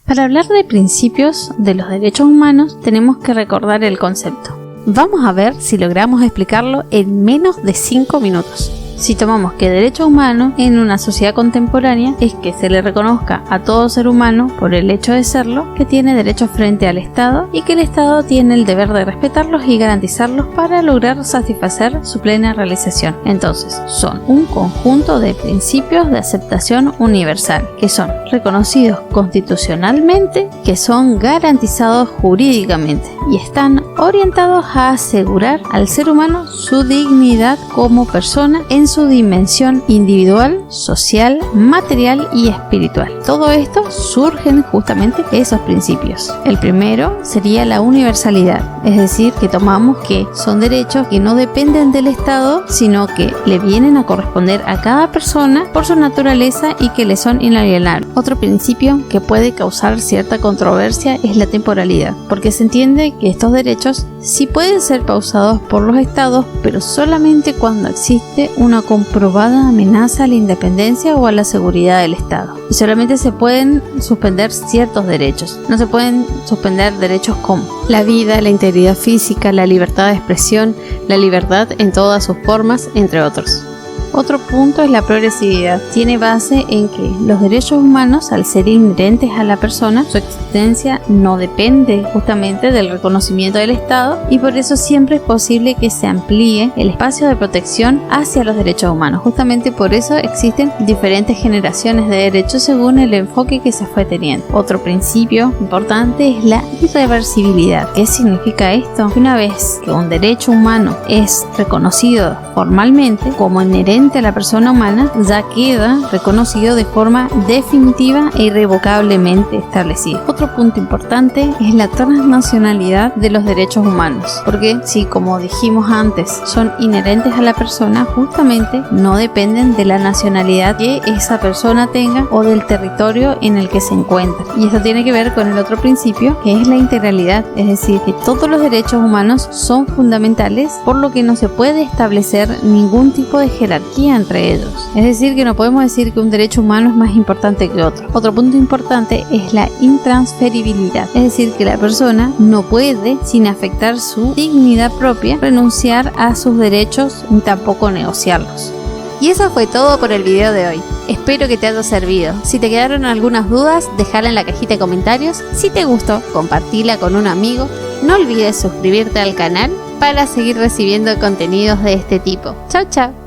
Para hablar de principios de los derechos humanos, tenemos que recordar el concepto. Vamos a ver si logramos explicarlo en menos de 5 minutos. Si tomamos que derecho humano en una sociedad contemporánea es que se le reconozca a todo ser humano, por el hecho de serlo, que tiene derechos frente al Estado y que el Estado tiene el deber de respetarlos y garantizarlos para lograr satisfacer su plena realización. Entonces, son un conjunto de principios de aceptación universal, que son reconocidos constitucionalmente, que son garantizados jurídicamente y están orientados a asegurar al ser humano su dignidad como persona en su dimensión individual, social, material y espiritual. Todo esto surgen justamente de esos principios. El primero sería la universalidad, es decir, que tomamos que son derechos que no dependen del Estado, sino que le vienen a corresponder a cada persona por su naturaleza y que le son inalienables. Otro principio que puede causar cierta controversia es la temporalidad, porque se entiende que estos derechos sí pueden ser pausados por los Estados, pero solamente cuando existe una comprobada amenaza a la independencia o a la seguridad del Estado. Y solamente se pueden suspender ciertos derechos. No se pueden suspender derechos como la vida, la integridad física, la libertad de expresión, la libertad en todas sus formas, entre otros. Otro punto es la progresividad. Tiene base en que los derechos humanos, al ser inherentes a la persona, su existencia no depende justamente del reconocimiento del Estado y por eso siempre es posible que se amplíe el espacio de protección hacia los derechos humanos. Justamente por eso existen diferentes generaciones de derechos según el enfoque que se fue teniendo. Otro principio importante es la irreversibilidad. ¿Qué significa esto? Que una vez que un derecho humano es reconocido formalmente como inherente a la persona humana, ya queda reconocido de forma definitiva e irrevocablemente establecido. Otro punto importante es la transnacionalidad de los derechos humanos, porque si, como dijimos antes, son inherentes a la persona, justamente no dependen de la nacionalidad que esa persona tenga o del territorio en el que se encuentra. Y esto tiene que ver con el otro principio, que es la integralidad, es decir, que todos los derechos humanos son fundamentales, por lo que no se puede establecer ningún tipo de jerarquía entre ellos. Es decir, que no podemos decir que un derecho humano es más importante que otro. Otro punto importante es la intransferibilidad, es decir, que la persona no puede, sin afectar su dignidad propia, renunciar a sus derechos ni tampoco negociarlos. Y eso fue todo por el video de hoy. Espero que te haya servido. Si te quedaron algunas dudas, déjala en la cajita de comentarios. Si te gustó, compartila con un amigo. No olvides suscribirte al canal para seguir recibiendo contenidos de este tipo. Chao, chao.